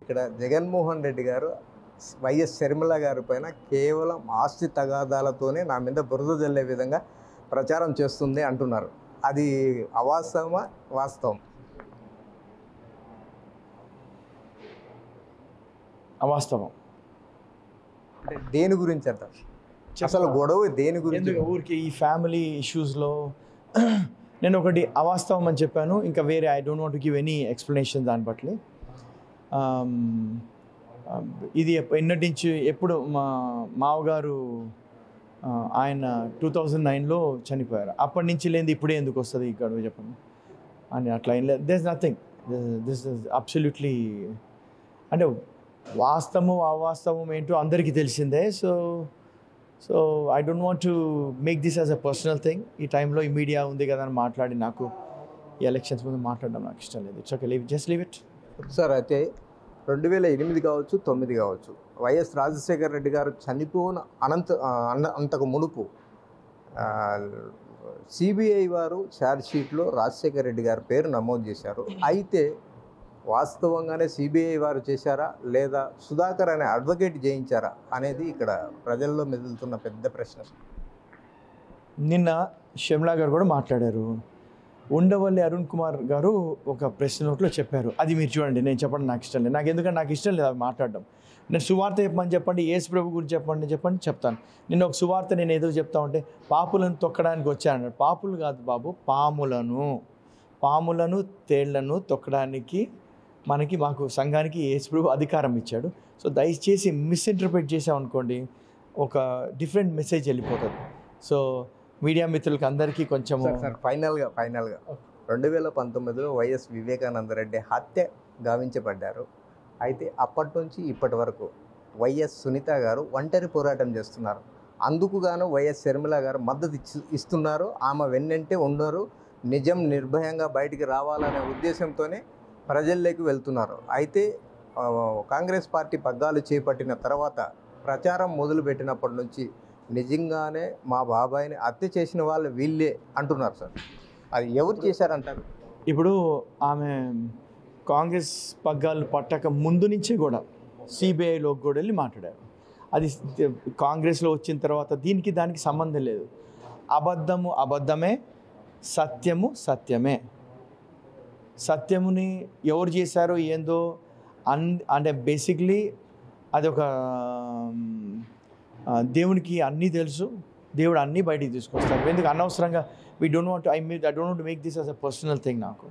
ఇక్కడ జగన్మోహన్ రెడ్డి గారు వైఎస్ షర్మిల గారి పైన కేవలం ఆస్తి తగాదాలతోనే నా మీద బురద జల్లే విధంగా ప్రచారం చేస్తుంది అంటున్నారు. అది అవాస్తవమా వాస్తవం? అవాస్తవం. అంటే దేని గురించి అంట, అసలు గొడవ దేని గురించి? ఊరికి ఈ ఫ్యామిలీ ఇష్యూస్లో నేను ఒకటి అవాస్తవం అని చెప్పాను. ఇంకా వేరే I don't want to give any explanation దాని పట్ల. ఇది ఎన్నటి నుంచి ఎప్పుడు మా మావగారు ఆయన 2009లో చనిపోయారు. అప్పటి నుంచి లేని ఇప్పుడే ఎందుకు వస్తుంది ఇక్కడ చెప్పండి అని అట్లా ఏం లేదు. This nothing, this is absolutely అంటే వాస్తవం అవాస్తవం ఏంటో అందరికీ తెలిసిందే. So I don't want to make this as a personal thing. ఈ టైంలో ఈ మీడియా ఉంది కదా అని మాట్లాడి నాకు ఈ ఎలక్షన్స్ ముందు మాట్లాడడం నాకు ఇష్టం లేదు. It's okay, just leave it. Sir, అయితే 2008 కావచ్చు, 9 కావచ్చు, వైఎస్ రాజశేఖర రెడ్డి గారు చనిపోయిన అంతకు మునుపు సిబిఐ వారు ఛార్జ్షీట్లో రాజశేఖర రెడ్డి గారి పేరు నమోదు చేశారు. అయితే వాస్తవంగానే సిబిఐ వారు చేశారా లేదా సుధాకర్ అనే అడ్వకేట్ చేయించారా అనేది ఇక్కడ ప్రజల్లో మెదులుతున్న పెద్ద ప్రశ్న. నిన్న షర్మిల గారు కూడా మాట్లాడారు. ఉండవల్లి అరుణ్ కుమార్ గారు ఒక ప్రెస్ నోట్లో చెప్పారు. అది మీరు చూడండి, నేను చెప్పండి నాకు ఇష్టం లేదు. ఎందుకంటే నాకు ఇష్టం లేదు అవి మాట్లాడడం. నేను సువార్త చెప్పండి, యేసు ప్రభు గురించి చెప్పండి చెప్తాను. నిన్న ఒక సువార్త నేను ఎదురు చెప్తా ఉంటే పాపులను తొక్కడానికి వచ్చాను. పాపులు కాదు బాబు, పాములను తేళ్లను తొక్కడానికి మాకు సంఘానికి యేసు ప్రభు అధికారం ఇచ్చాడు. సో దయచేసి మిస్ఇంటర్ప్రిట్ చేసామనుకోండి, ఒక డిఫరెంట్ మెసేజ్ వెళ్ళిపోతుంది. సో మీడియా మిత్రులకి అందరికీ కొంచెం ఫైనల్గా 2019లో వైఎస్ వివేకానందరెడ్డి హత్య గావించబడ్డారు. అయితే అప్పటి నుంచి ఇప్పటి వరకు వైఎస్ సునీత గారు ఒంటరి పోరాటం చేస్తున్నారు. అందుకు గాను వైఎస్ షర్మిల గారు మద్దతు ఇస్తున్నారు. ఆమె వెన్నంటే ఉన్నారు. నిజం నిర్భయంగా బయటికి రావాలనే ఉద్దేశంతోనే ప్రజల్లోకి వెళ్తున్నారు. అయితే కాంగ్రెస్ పార్టీ పగ్గాలు చేపట్టిన తర్వాత ప్రచారం మొదలుపెట్టినప్పటి నుంచి నిజంగానే మా బాబాయిని హత్య చేసిన వాళ్ళు వీళ్ళే అంటున్నారు. సార్, అది ఎవరు చేశారంటారు? ఇప్పుడు ఆమె కాంగ్రెస్ పగ్గాలు పట్టక ముందు నుంచే కూడా సిబిఐలోకి కూడా వెళ్ళి మాట్లాడారు. అది కాంగ్రెస్లో వచ్చిన తర్వాత దానికి సంబంధం లేదు. అబద్ధము అబద్ధమే, సత్యము సత్యమే. సత్యముని ఎవరు చేశారో ఏందో అంటే బేసిక్లీ అదొక దేవునికి అన్నీ తెలుసు. దేవుడు అన్నీ బయటికి తీసుకొస్తారు. ఎందుకు అనవసరంగా I don't want to make this as a personal thing. నాకు